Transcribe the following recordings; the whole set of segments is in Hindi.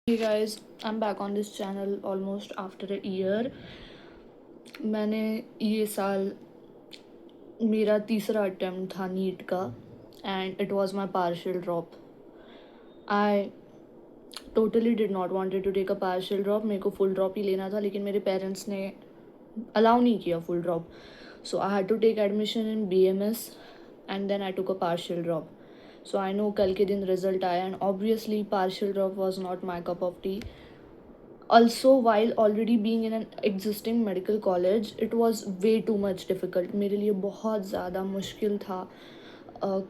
Hey guys, I'm back on this channel almost after a year. मैंने ये साल मेरा तीसरा अटेम्प्ट था नीट का and it was my partial drop. I totally did not wanted to take a partial drop. मेरे को फुल ड्रॉप ही लेना था लेकिन मेरे पेरेंट्स ने अलाउ नहीं किया full drop. So I had to take admission in BMS and then I took a partial drop. So I know कल के दिन रिजल्ट आया and obviously partial drop was not my cup of tea. Also, while already being in an existing medical college, it was way too much difficult. मेरे लिए बहुत ज़्यादा मुश्किल था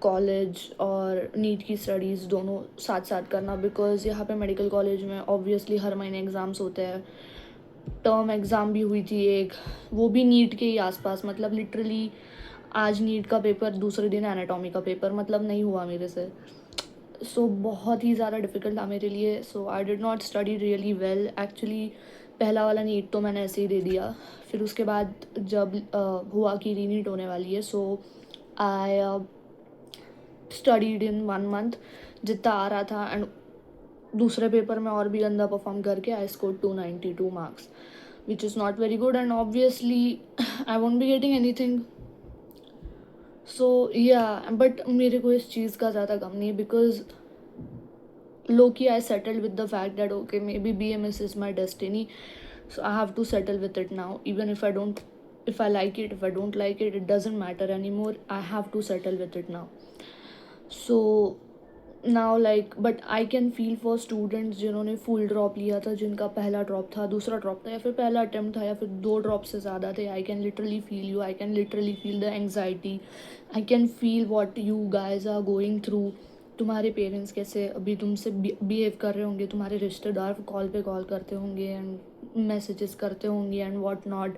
कॉलेज और नीट की स्टडीज़ दोनों साथ साथ करना, बिकॉज यहाँ पे मेडिकल कॉलेज में ऑब्वियसली हर महीने एग्ज़ाम्स होते हैं. टर्म एग्ज़ाम भी हुई थी एक, वो भी नीट के ही आसपास. मतलब लिटरली आज नीट का पेपर, दूसरे दिन एनाटॉमी का पेपर. मतलब नहीं हुआ मेरे से. सो बहुत ही ज़्यादा डिफ़िकल्ट था मेरे लिए. So I did not study really well actually. पहला वाला नीट तो मैंने ऐसे ही दे दिया. फिर उसके बाद जब हुआ कि रीनीट होने वाली है, सो आई स्टडीड इन 1 मंथ जितना आ रहा था. एंड दूसरे पेपर में और भी गंदा परफॉर्म करके I score 292 marks, which is not very good. And obviously I won't be getting anything. So yeah but मेरे को इस चीज़ का ज़्यादा गम नहीं, because low-key I settled with the fact that okay, maybe BMS is my destiny, so I have to settle with it now. Even if I like it, if I don't like it, it doesn't matter anymore. I have to settle with it now. So now like, but I can feel for students जिन्होंने फुल ड्रॉप लिया था, जिनका पहला ड्रॉप था, दूसरा ड्रॉप था, या फिर पहला अटेम्प्ट था, या फिर 2 ड्रॉप से ज़्यादा थे. I can literally feel you. I can literally feel the anxiety. I can feel what you guys are going through. तुम्हारे पेरेंट्स कैसे अभी तुमसे बिहेव कर रहे होंगे, तुम्हारे रिश्तेदार कॉल पे कॉल करते होंगे एंड मैसेजेस करते होंगे एंड वॉट नॉट.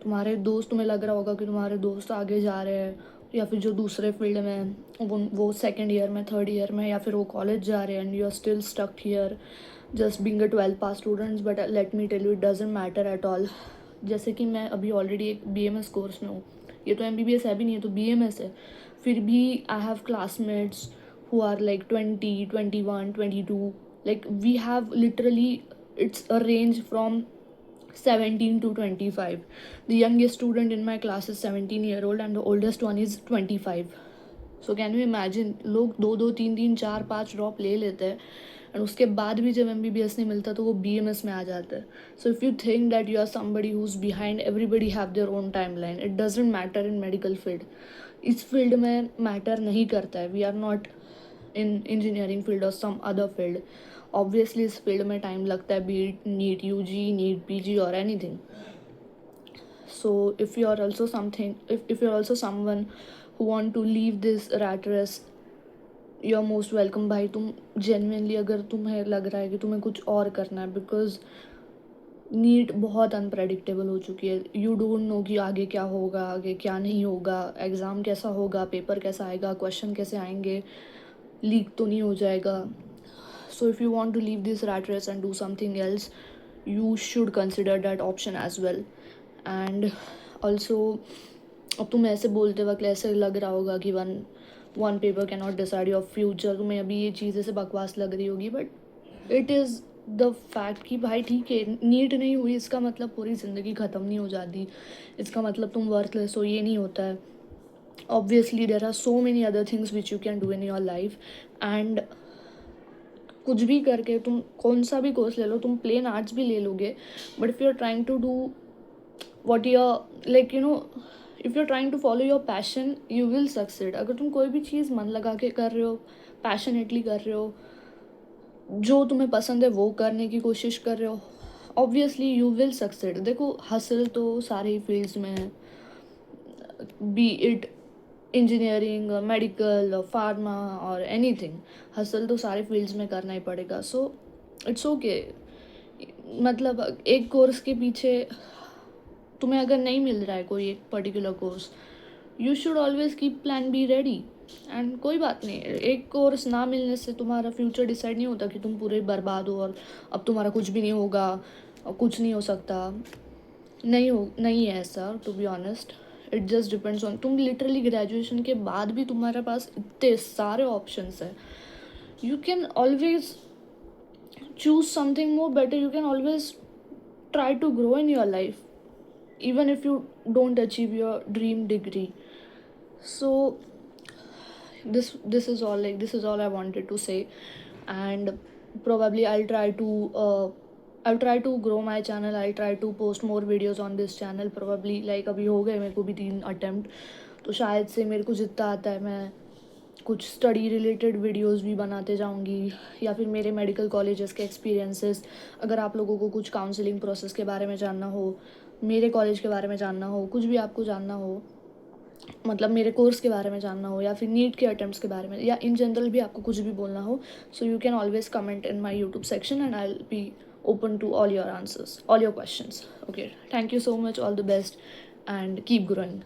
तुम्हारे दोस्त, तुम्हें लग रहा होगा कि तुम्हारे दोस्त आगे जा रहे हैं, या फिर जो दूसरे फील्ड में हैं वो सेकेंड ईयर में, थर्ड ईयर में, या फिर वो कॉलेज जा रहे हैं and you are still stuck here just being a 12th pass students. But let me tell you, it doesn't matter at all. जैसे कि मैं अभी ऑलरेडी एक BMS कोर्स में हूँ. ये तो MBBS है भी नहीं, है तो BMS है. फिर भी I have classmates who are like 20, 21, 22. Like we have literally, it's a range from 17 to 25. The youngest student in my class is 17-year-old and the oldest one is 25. So can you imagine, लोग 2 3 4 5 ड्रॉप ले लेते हैं एंड उसके बाद भी जब MBBS नहीं मिलता तो वो BMS में आ जाता है. So if you think that you are somebody who is behind, everybody have their own timeline. It doesn't matter in medical field. इस फील्ड में मैटर नहीं करता है. We are not in engineering field और सम अदर फील्ड. ऑब्वियसली इस फील्ड में टाइम लगता है, be it NEET UG, NEET PG और anything. So if you are also something, if you are also someone who want to leave this rat race, you are most welcome भाई. तुम जेन्युइनली, अगर तुम्हें लग रहा है कि तुम्हें कुछ और करना है, बिकॉज नीट बहुत अनप्रेडिक्टेबल हो चुकी है. यू डोंट नो कि आगे क्या होगा, आगे क्या नहीं होगा, एग्ज़ाम कैसा होगा, पेपर कैसा आएगा, क्वेश्चन कैसे आएंगे, लीक तो नहीं हो जाएगा. So if you want to leave this rat race and do something else, you should consider that option as well. And also, अब तुम्हें ऐसे बोलते वक्त ऐसे लग रहा होगा कि one paper can not decide your future. तुम्हें अभी ये चीज़ ऐसे बकवास लग रही होगी, but it is the fact कि भाई ठीक है, नीट नहीं हुई इसका मतलब पूरी ज़िंदगी ख़त्म नहीं हो जाती. इसका मतलब तुम वर्थलेस हो, ये नहीं होता है. Obviously there are so many other things which you can do in your life. And कुछ भी करके तुम कौन सा भी कोर्स ले लो, तुम प्लेन आर्ट्स भी ले लोगे, but if you are trying to do what you're like you know, if you are trying to follow your passion, you will succeed. अगर तुम कोई भी चीज़ मन लगा के कर रहे हो, पैशनेटली कर रहे हो, जो तुम्हें पसंद है वो करने की कोशिश कर रहे हो, ऑब्वियसली यू विल सक्सेड. देखो, हसल तो सारे ही फील्ड्स में है, बी इट इंजीनियरिंग और मेडिकल और फार्मा और एनीथिंग. हसल तो सारे फील्ड्स में करना ही पड़ेगा. So it's okay. मतलब एक कोर्स के पीछे तुम्हें अगर नहीं मिल रहा है कोई एक particular course, you should always keep plan be ready. And कोई बात नहीं, एक कोर्स ना मिलने से तुम्हारा फ्यूचर डिसाइड नहीं होता कि तुम पूरे बर्बाद हो और अब तुम्हारा कुछ भी नहीं होगा और कुछ नहीं हो सकता. नहीं है ऐसा, to be honest. It just depends on, तुम लिटरली ग्रेजुएशन के बाद भी तुम्हारे पास इतने सारे ऑप्शंस है. You can always choose something more better, you can always try to grow in your life, even if you don't achieve your dream degree. So this is all I wanted to say. And probably I'll try to grow my channel. I'll try to post more videos on this channel. Probably like अभी हो गए मेरे को भी 3 अटेम्प्ट, तो शायद से मेरे को जितना आता है मैं कुछ स्टडी रिलेटेड वीडियोस भी बनाते जाऊंगी, या फिर मेरे मेडिकल कॉलेजेस के एक्सपीरियंसेस, अगर आप लोगों को कुछ काउंसलिंग प्रोसेस के बारे में जानना हो, मेरे कॉलेज के बारे में जानना हो, कुछ भी आपको जानना हो, मतलब मेरे कोर्स के बारे में जानना हो, या फिर नीट के अटेम्प्ट्स के बारे में, या इन जनरल भी आपको कुछ भी बोलना हो, so you can always comment in my YouTube section and I will be open to all your answers, all your questions. Okay, thank you so much, all the best, and keep growing.